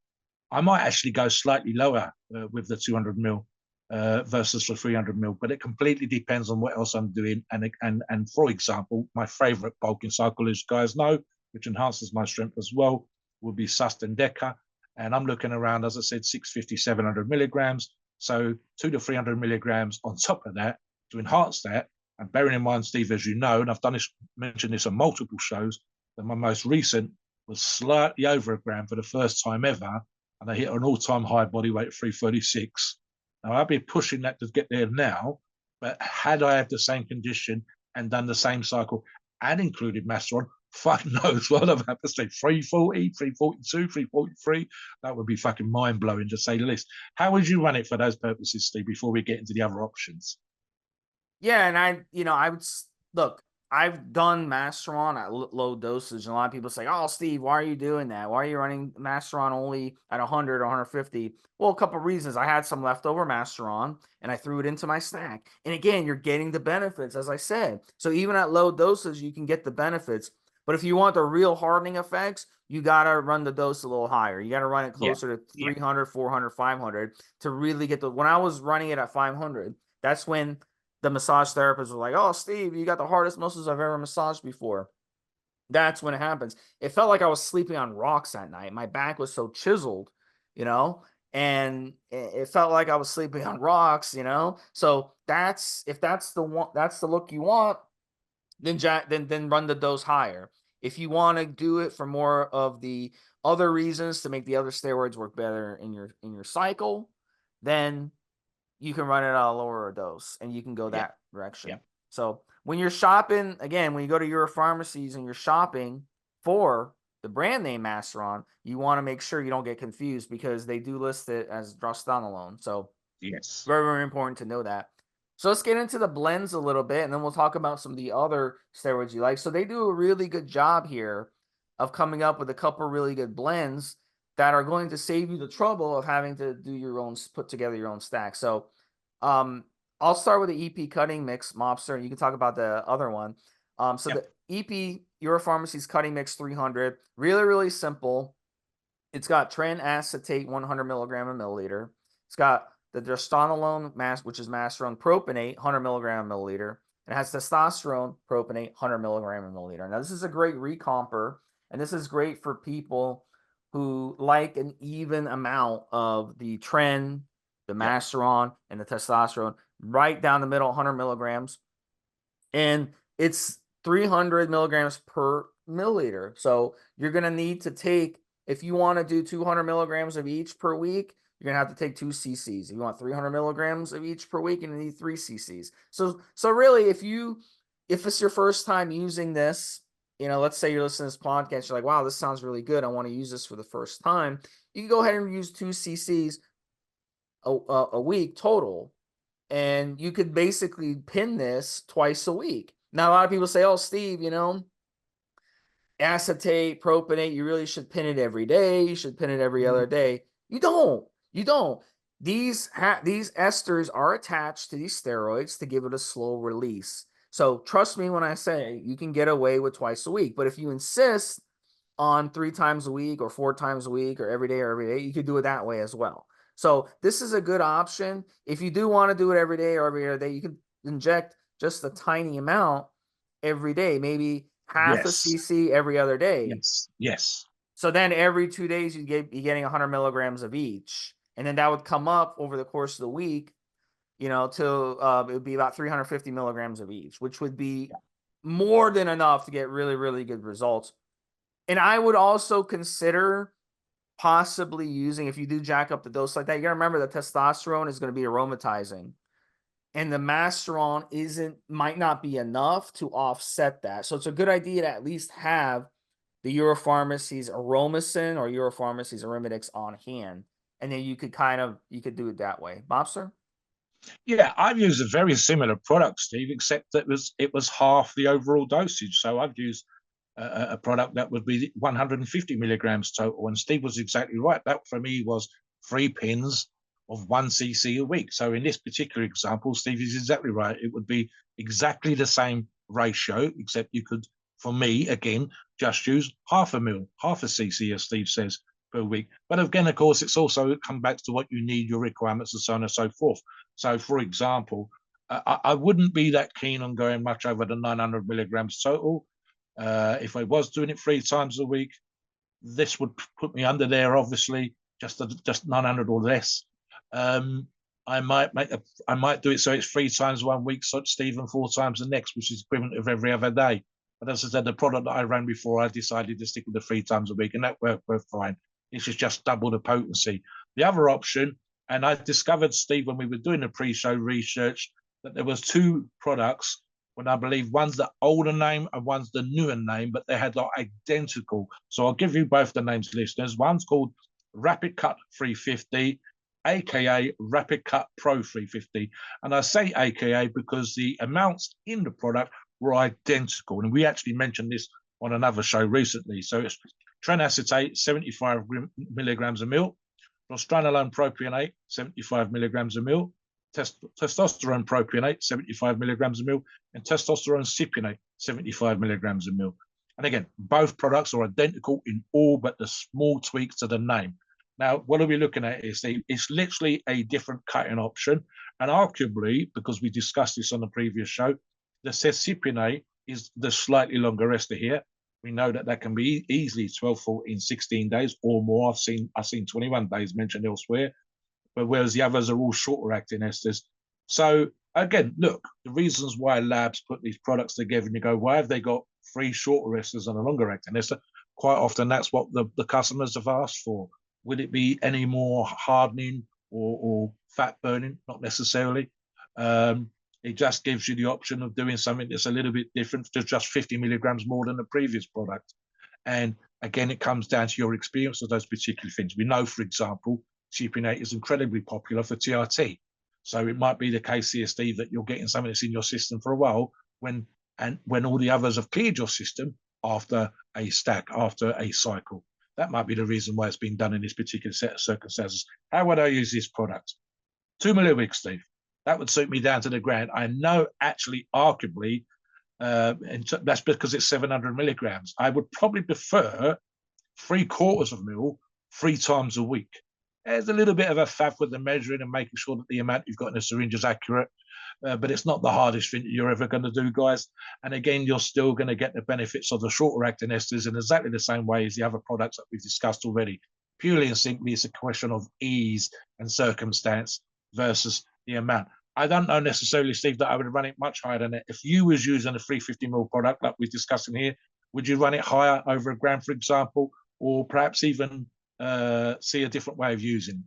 I might actually go slightly lower with the 200 mil versus the 300 mil, but it completely depends on what else I'm doing. And for example, my favorite bulking cycle, as you guys know, which enhances my strength as well, would be Susten Deca. And I'm looking around, as I said, 650, 700 milligrams. So 200 to 300 milligrams on top of that to enhance that. And bearing in mind, Steve, as you know, and I've mentioned this on multiple shows, that my most recent was slightly over a gram for the first time ever, and I hit an all-time high body weight of 336. Now, I'd be pushing that to get there now, but had I had the same condition and done the same cycle and included Masteron, fuck knows what I've had to say, 340, 342, 343. That would be fucking mind-blowing, to say the least. How would you run it for those purposes, Steve, before we get into the other options? Yeah, and I would look. I've done Masteron at low dosage, and a lot of people say, "Oh, Steve, why are you doing that? Why are you running Masteron only at 100 or 150?" Well, a couple of reasons. I had some leftover Masteron, and I threw it into my stack. And again, you're getting the benefits, as I said. So even at low doses, you can get the benefits. But if you want the real hardening effects, you got to run the dose a little higher. You got to run it Yeah, closer to yeah, 300, 400, 500 to really get the. When I was running it at 500, that's when the massage therapist was like, "Oh, Steve, you got the hardest muscles I've ever massaged before." That's when it happens. It felt like I was sleeping on rocks that night. My back was so chiseled, you know, and it felt like I was sleeping on rocks, you know. So that's if that's the one, that's the look you want, then run the dose higher. If you want to do it for more of the other reasons to make the other steroids work better in your cycle, then you can run it at a lower dose and you can go yeah, that yeah, direction. So when you're shopping, again, when you go to EuroPharmacies and you're shopping for the brand name Masteron, you want to make sure you don't get confused because they do list it as Drostanalone. So yes. very, very important to know that. So let's get into the blends a little bit and then we'll talk about some of the other steroids you like. So they do a really good job here of coming up with a couple really good blends. that are going to save you the trouble of having to do your own, put together your own stack. So, um, I'll start with the EP cutting mix, Mobster, and you can talk about the other one. So Yep. the EP EuroPharmacies cutting mix 300, really, really simple. It's got trinacetate 100 milligram a milliliter. It's got the drostanalone mass, which is Masteron propionate 100 milligram a milliliter. It has testosterone propionate 100 milligram a milliliter. Now this is a great recomper, and this is great for people who like an even amount of the tren, the Yep. Masteron, and the testosterone right down the middle, 100 milligrams, and it's 300 milligrams per milliliter. So you're going to need to take, if you want to do 200 milligrams of each per week, you're going to have to take 2 cc's. If you want 300 milligrams of each per week, you need 3 cc's. So really, if it's your first time using this, let's say you're listening to this podcast, you're like, wow, this sounds really good. I want to use this for the first time. You can go ahead and use 2 cc's a week total, and you could basically pin this twice a week. Now, a lot of people say, oh, Steve, acetate, propionate, you really should pin it every day. You should pin it every other day. You don't. You don't. These esters are attached to these steroids to give it a slow release. So trust me when I say you can get away with twice a week. But if you insist on 3 times a week or 4 times a week or every day, you could do it that way as well. So this is a good option. If you do want to do it every day or every other day, you can inject just a tiny amount every day, maybe half a Yes. cc every other day. Yes. Yes. So then every 2 days you're getting 100 milligrams of each, and then that would come up over the course of the week, till it would be about 350 milligrams of each, which would be more than enough to get really, really good results. And I would also consider possibly using, if you do jack up the dose like that, you gotta remember that testosterone is going to be aromatizing, and the Masteron might not be enough to offset that. So it's a good idea to at least have the EuroPharmacies Aromacin or EuroPharmacies Aromatics on hand, and then you could do it that way. Mobster? Yeah, I've used a very similar product, Steve, except that it was half the overall dosage. So I've used a product that would be 150 milligrams total. And Steve was exactly right. That for me was 3 pins of 1 cc a week. So in this particular example, Steve is exactly right. It would be exactly the same ratio, except you could, for me, again, just use half a cc, as Steve says, per week. But again, of course, it's also come back to what you need, your requirements, and so on and so forth. So, for example, I wouldn't be that keen on going much over the 900 milligrams total. If I was doing it 3 times a week, this would put me under there, obviously, just 900 or less. I might do it so it's 3 times 1 week, such Steve, and 4 times the next, which is equivalent of every other day. But as I said, the product that I ran before, I decided to stick with the 3 times a week, and that worked fine. It's just double the potency. The other option, and I discovered, Steve, when we were doing the pre-show research, that there was 2 products, when I believe one's the older name and one's the newer name, but they had like identical. So I'll give you both the names, listeners. One's called Rapid Cut 350, aka Rapid Cut Pro 350. And I say aka because the amounts in the product were identical. And we actually mentioned this on another show recently. So it's trinacetate, 75 milligrams a mil, Drostanalone propionate, 75 milligrams a mil, testosterone propionate, 75 milligrams a mil, and testosterone cypionate, 75 milligrams a mil. And again, both products are identical in all but the small tweaks to the name. Now, what are we looking at here, Steve? It's literally a different cutting option. And arguably, because we discussed this on the previous show, the cypionate is the slightly longer ester here. We know that can be easily 12, 14, 16 days or more. I've seen 21 days mentioned elsewhere, but whereas the others are all shorter acting esters. So again, look, the reasons why labs put these products together, and you go, why have they got 3 shorter esters and a longer acting ester? Quite often that's what the customers have asked for. Would it be any more hardening or fat burning? Not necessarily. It just gives you the option of doing something that's a little bit different, to just 50 milligrams more than the previous product. And again, it comes down to your experience of those particular things. We know, for example, cypionate is incredibly popular for TRT. So it might be the case here, Steve, that you're getting something that's in your system for a while when all the others have cleared your system after a stack, after a cycle. That might be the reason why it's been done in this particular set of circumstances. How would I use this product? 2 milliweeks, Steve. That would suit me down to the ground. I know, actually, arguably, and that's because it's 700 milligrams. I would probably prefer 3/4 of a mil 3 times a week. There's a little bit of a faff with the measuring and making sure that the amount you've got in the syringe is accurate, but it's not the hardest thing that you're ever going to do, guys. And again, you're still going to get the benefits of the shorter acting esters in exactly the same way as the other products that we've discussed already. Purely and simply, it's a question of ease and circumstance versus the amount. I don't know necessarily, Steve, that I would run it much higher than it. If you was using a 350 ml product like we're discussing here, would you run it higher over a gram, for example, or perhaps even see a different way of using?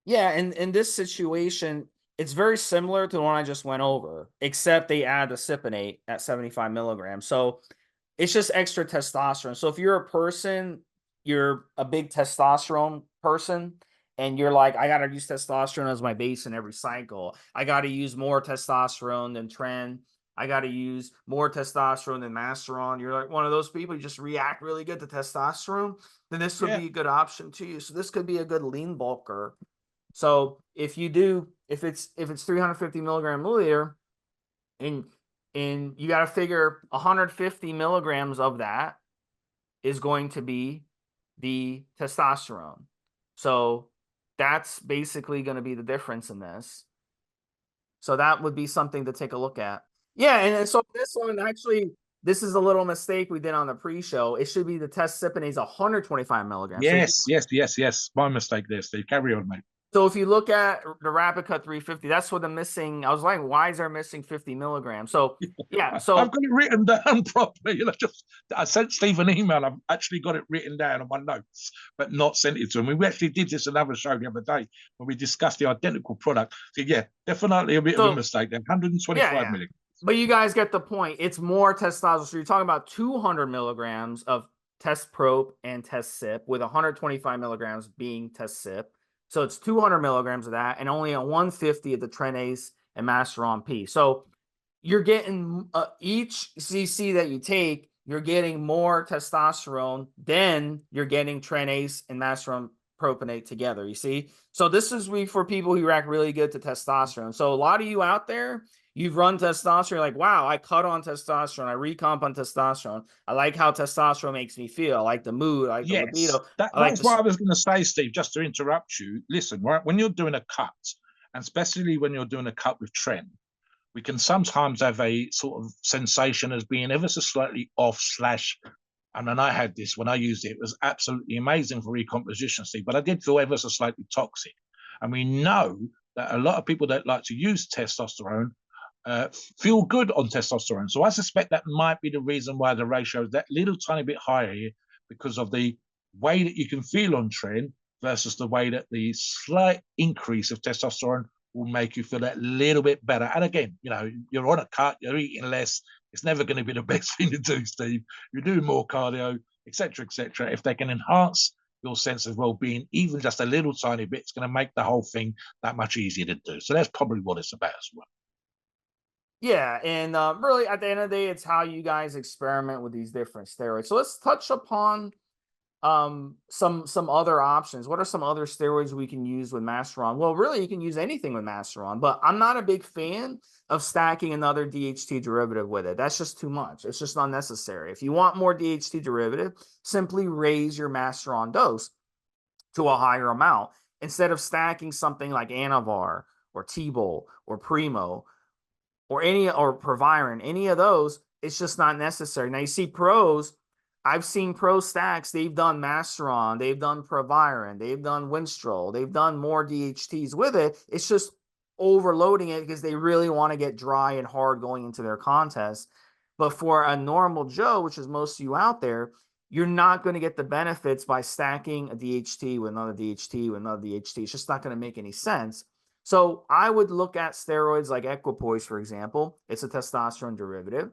Yeah, in this situation, it's very similar to the one I just went over, except they add the cypionate at 75 milligrams. So it's just extra testosterone. So if you're a person, you're a big testosterone person, and you're like, I gotta use testosterone as my base in every cycle. I gotta use more testosterone than Tren. I gotta use more testosterone than Masteron. You're like one of those people, you just react really good to testosterone, then this would Yeah. be a good option to you. So this could be a good lean bulker. So if you do, if it's 350 milligram milliliter, and you got to figure 150 milligrams of that is going to be the testosterone. So that's basically going to be the difference in this. So that would be something to take a look at. Yeah, and so this one actually, this is a little mistake we did on the pre-show. It should be the test cypionate 125 milligrams. So Yes, yes, yes, yes. My mistake there, Steve. Carry on, mate. So if you look at the Rapid Cut 350, that's what the missing. I was like, why is there missing 50 milligrams? So yeah, I've so got it written down properly. I sent Steve an email. I've actually got it written down on my notes, but not sent it to him. We actually did this another show the other day when we discussed the identical product. So yeah, definitely a bit of a mistake there. 125 yeah. milligrams. But you guys get the point. It's more testosterone. So you're talking about 200 milligrams of test prop and test sip, with 125 milligrams being test sip. So it's 200 milligrams of that, and only a 150 of the Trenase and Masteron P. So you're getting each cc that you take, you're getting more testosterone than you're getting Trenase and Masteron propionate together. You see, so this is for people who react really good to testosterone. So a lot of you out there, you've run testosterone, you're like, wow, I cut on testosterone, I recomp on testosterone. I like how testosterone makes me feel. I like the mood, I like the Yes, libido. I like that's what I the was going to say, Steve, just to interrupt you. Listen, right, when you're doing a cut, and especially when you're doing a cut with Trent, we can sometimes have a sort of sensation as being ever so slightly off slash. And then I had this when I used it, it was absolutely amazing for recomposition, Steve, but I did feel ever so slightly toxic. And we know that a lot of people that like to use testosterone feel good on testosterone. So I suspect that might be the reason why the ratio is that little tiny bit higher here, because of the way that you can feel on trend versus the way that the slight increase of testosterone will make you feel that little bit better. And again, you're on a cut, you're eating less. It's never going to be the best thing to do, Steve. You're doing more cardio, etc., etc. If they can enhance your sense of well-being, even just a little tiny bit, it's going to make the whole thing that much easier to do. So that's probably what it's about as well. Yeah, and really, at the end of the day, it's how you guys experiment with these different steroids. So let's touch upon some other options. What are some other steroids we can use with Masteron? Well, really, you can use anything with Masteron, but I'm not a big fan of stacking another DHT derivative with it. That's just too much. It's just unnecessary. If you want more DHT derivative, simply raise your Masteron dose to a higher amount instead of stacking something like Anavar or T-Bol or Primo or Proviron, any of those. It's just not necessary. Now you see pros. I've seen pro stacks. They've done Masteron, they've done Proviron, they've done Winstrol, they've done more DHTs with it. It's just overloading it because they really want to get dry and hard going into their contest. But for a normal Joe, which is most of you out there, you're not going to get the benefits by stacking a DHT with another DHT with another DHT. It's just not going to make any sense. So I would look at steroids like Equipoise, for example. It's a testosterone derivative.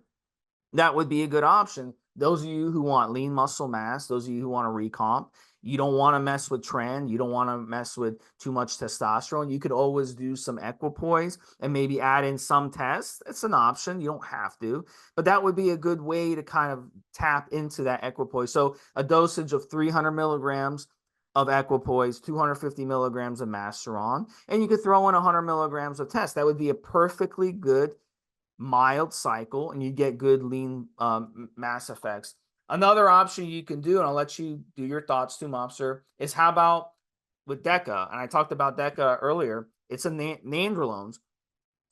That would be a good option. Those of you who want lean muscle mass, those of you who want to recomp, you don't want to mess with trend, you don't want to mess with too much testosterone, you could always do some equipoise and maybe add in some tests. It's an option. You don't have to, but that would be a good way to kind of tap into that equipoise. So a dosage of 300 milligrams of equipoise, 250 milligrams of Masteron, and you could throw in 100 milligrams of test. That would be a perfectly good mild cycle, and you get good lean mass effects. Another option you can do, and I'll let you do your thoughts too, Mobster, is how about with DECA? And I talked about DECA earlier. It's a nandrolones.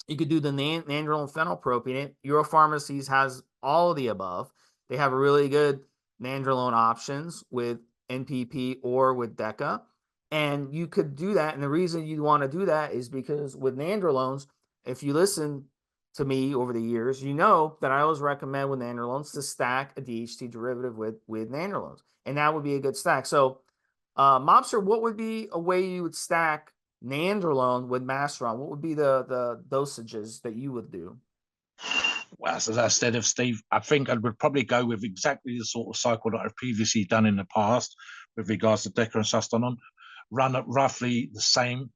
You could do the nandrolone phenylpropionate. EuroPharmacies has all of the above. They have really good nandrolone options with NPP or with DECA. And you could do that. And the reason you want to do that is because with nandrolones, if you listen to me over the years, you know that I always recommend with nandrolones to stack a DHT derivative with nandrolones. And that would be a good stack. So, Mobster, what would be a way you would stack nandrolone with Masteron? What would be the dosages that you would do? Well, as I said, Steve, I think I would probably go with exactly the sort of cycle that I've previously done in the past with regards to DECA and Sustanon. Run at roughly the same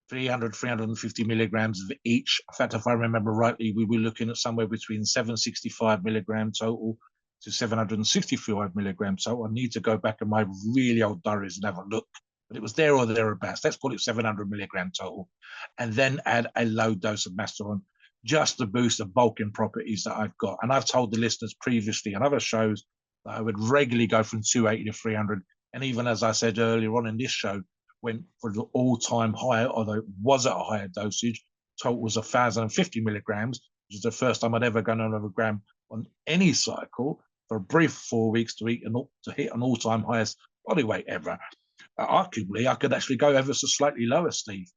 300, 350 milligrams of each. In fact, if I remember rightly, we were looking at somewhere between 765 milligram total to 765 milligrams. So I need to go back in my really old diaries and have a look. But it was there or thereabouts. Let's call it 700 milligram total. And then add a low dose of Masteron just to boost the bulking properties that I've got. And I've told the listeners previously on other shows that I would regularly go from 280 to 300. And even as I said earlier on in this show, went for the all-time high, although it was at a higher dosage. Total was 1,050 milligrams, which is the first time I'd ever gone over a gram on any cycle for a brief 4 weeks to hit an all-time highest body weight ever. Arguably, I could actually go ever so slightly lower, Steve,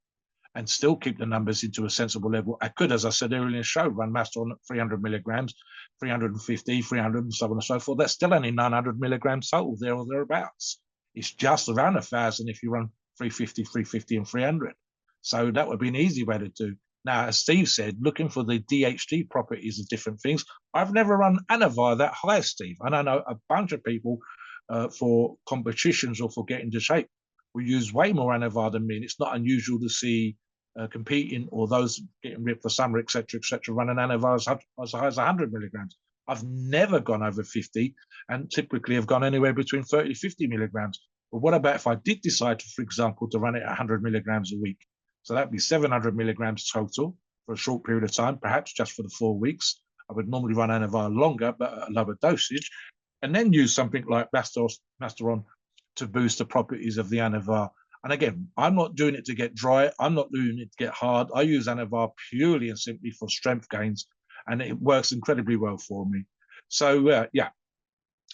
and still keep the numbers into a sensible level. I could, as I said earlier in the show, run Masteron at 300 milligrams, 350, 300, and so on and so forth. That's still only 900 milligrams total, there or thereabouts. It's just around 1,000 if you run 350, 350, and 300. So that would be an easy way to do. Now, as Steve said, looking for the DHT properties of different things. I've never run Anavar that high, Steve. And I know a bunch of people for competitions or for getting to shape will use way more Anavar than me. And it's not unusual to see competing or those getting ripped for summer, etc., running Anavar as high as 100 milligrams. I've never gone over 50 and typically have gone anywhere between 30 to 50 milligrams. But what about if I did decide, for example, to run it at 100 milligrams a week? So that'd be 700 milligrams total for a short period of time, perhaps just for the 4 weeks. I would normally run Anavar longer, but at a lower dosage, and then use something like Masteron to boost the properties of the Anavar. And again, I'm not doing it to get dry. I'm not doing it to get hard. I use Anavar purely and simply for strength gains, and it works incredibly well for me. So, yeah,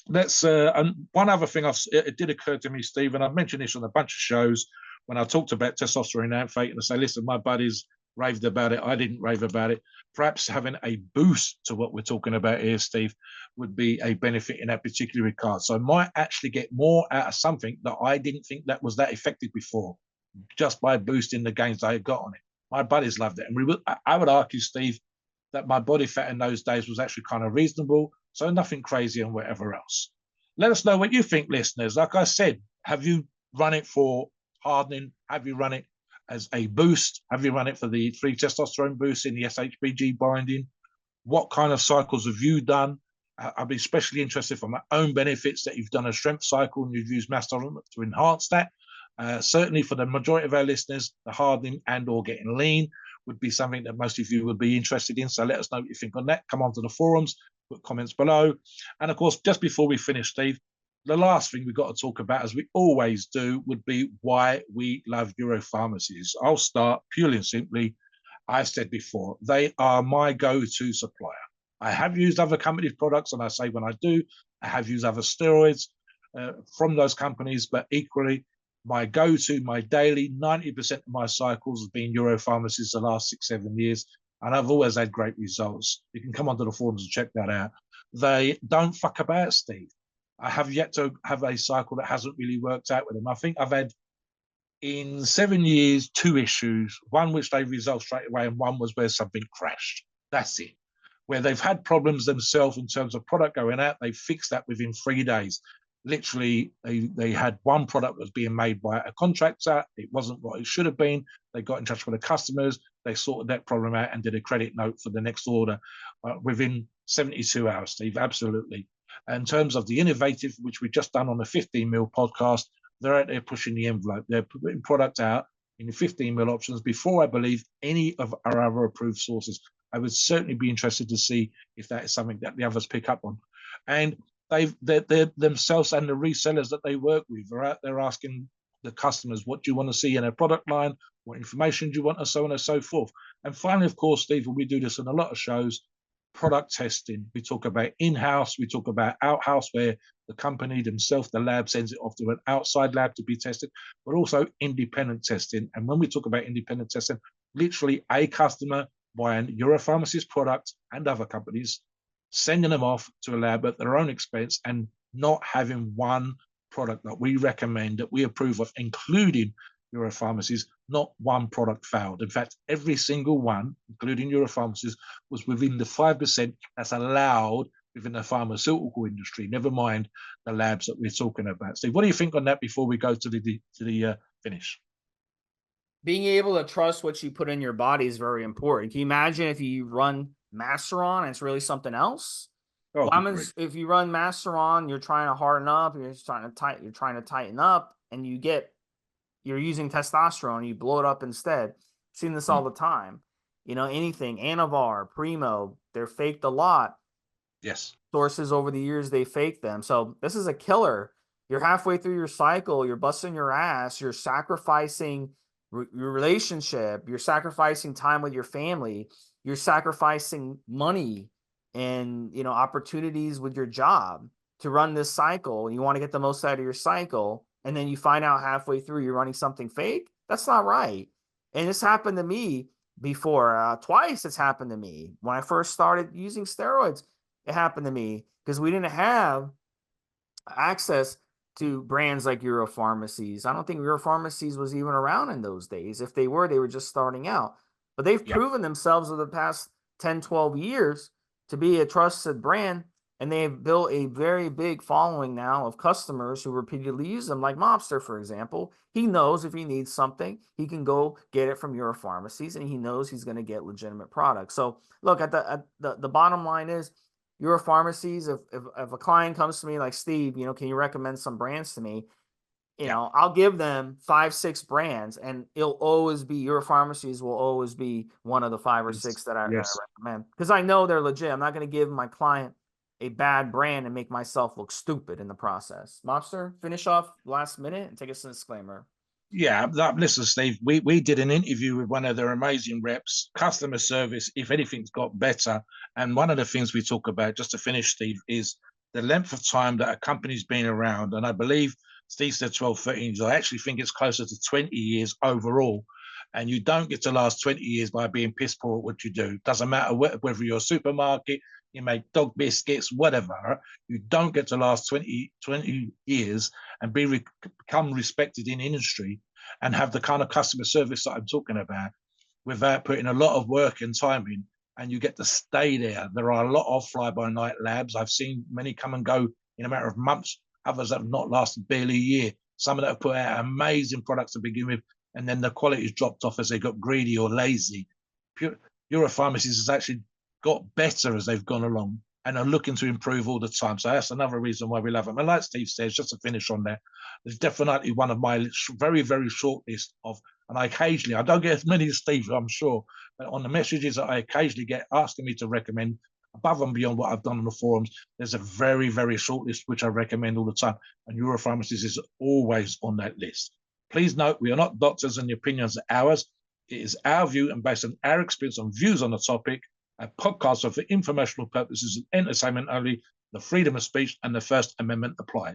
let's and one other thing it did occur to me, Steve, and I've mentioned this on a bunch of shows when I talked about testosterone outfit, and I say, listen, my buddies raved about it, I didn't rave about it. Perhaps having a boost to what we're talking about here, Steve, would be a benefit in that particular regard. So I might actually get more out of something that I didn't think that was that effective before, just by boosting the gains I got on it. My buddies loved it, and I would argue, Steve, that my body fat in those days was actually kind of reasonable, so nothing crazy and whatever else. Let us know what you think, listeners. Like I said, have you run it for hardening? Have you run it as a boost? Have you run it for the 3 testosterone boost in the SHBG binding? What kind of cycles have you done? I'd be especially interested for my own benefits that you've done a strength cycle and you've used Masteron to enhance that. Certainly for the majority of our listeners, the hardening and or getting lean would be something that most of you would be interested in. So let us know what you think on that. Come onto the forums, put comments below. And of course, just before we finish, Steve, the last thing we've got to talk about, as we always do, would be why we love EuroPharmacies. I'll start purely and simply. I said before, they are my go-to supplier. I have used other companies' products, and I say when I do, I have used other steroids from those companies, but equally, my go-to, my daily, 90% of my cycles have been EuroPharmacies the last 6-7 years, and I've always had great results. You can come onto the forums and check that out. They don't fuck about, Steve. I have yet to have a cycle that hasn't really worked out with them. I think I've had, in 7 years, 2 issues, one which they resolved straight away, and one was where something crashed. That's it. Where they've had problems themselves in terms of product going out, they fixed that within 3 days. literally they had one product that was being made by a contractor. It wasn't what it should have been. They got in touch with the customers. They sorted that problem out and did a credit note for the next order within 72 hours, Steve. Absolutely. In terms of the innovative, which we've just done on the 15 mil podcast, they're out there pushing the envelope. They're putting product out in the 15 mil options before, I believe, any of our other approved sources. I would certainly be interested to see if that is something that the others pick up on. And they're themselves and the resellers that they work with are out there asking the customers, what do you want to see in a product line? What information do you want, and so on and so forth. And finally, of course, Steve, we do this in a lot of shows, product testing. We talk about in-house, we talk about out-house, where the company themselves, the lab, sends it off to an outside lab to be tested, but also independent testing. And when we talk about independent testing, literally a customer buying EuroPharmacies product and other companies, sending them off to a lab at their own expense and not having one product that we recommend, that we approve of, including EuroPharmacies, not one product failed. In fact, every single one, including EuroPharmacies, was within the 5% that's allowed within the pharmaceutical industry, never mind the labs that we're talking about. Steve, what do you think on that before we go to the finish? Being able to trust what you put in your body is very important. Can you imagine if you run Masteron and it's really something else? Oh, If you run Masteron, you're trying to harden up, you're trying to tighten up, and you're using testosterone, you blow it up instead. I've seen this all the time. You know, anything, Anavar, Primo, they're faked a lot. Yes. Sources over the years, they fake them. So this is a killer. You're halfway through your cycle, you're busting your ass, you're sacrificing your relationship, you're sacrificing time with your family, you're sacrificing money and, you know, opportunities with your job to run this cycle. You want to get the most out of your cycle, and then you find out halfway through you're running something fake. That's not right. And this happened to me before. Twice it's happened to me. When I first started using steroids, it happened to me because we didn't have access to brands like EuroPharmacies. I don't think EuroPharmacies was even around in those days. If they were just starting out. But they've proven themselves over the past 10, 12 years to be a trusted brand, and they've built a very big following now of customers who repeatedly use them, like Mobster, for example. He knows if he needs something, he can go get it from EuroPharmacies, and he knows he's going to get legitimate products. So look, at the bottom line is, EuroPharmacies, if a client comes to me like, Steve, you know, can you recommend some brands to me? You know, I'll give them 5, 6 brands, and it'll always be EuroPharmacies will always be one of the 5 or 6 that I recommend, because I know they're legit. I'm not going to give my client a bad brand and make myself look stupid in the process. Mobster, finish off last minute and take us to the disclaimer. Yeah, listen, Steve, we did an interview with one of their amazing reps. Customer service, if anything's got better. And one of the things we talk about, just to finish, Steve, is the length of time that a company's been around. And I believe Steve said 12, 13 years. I actually think it's closer to 20 years overall. And you don't get to last 20 years by being piss poor at what you do. Doesn't matter whether you're a supermarket, you make dog biscuits, whatever. You don't get to last 20 years and become respected in industry and have the kind of customer service that I'm talking about without putting a lot of work and time in, and you get to stay there. There are a lot of fly-by-night labs. I've seen many come and go in a matter of months. Others have not lasted barely a year. Some of them have put out amazing products to begin with, and then the quality has dropped off as they got greedy or lazy. EuroPharmacies has actually got better as they've gone along and are looking to improve all the time. So that's another reason why we love them. And like Steve says, just to finish on that, there's definitely one of my very, very short list of, and I don't get as many as Steve, I'm sure, but on the messages that I occasionally get asking me to recommend, above and beyond what I've done on the forums, there's a very, very short list which I recommend all the time. And EuroPharmacies is always on that list. Please note, we are not doctors and the opinions are ours. It is our view and based on our experience and views on the topic. A podcast are for informational purposes and entertainment only. The freedom of speech and the First Amendment apply.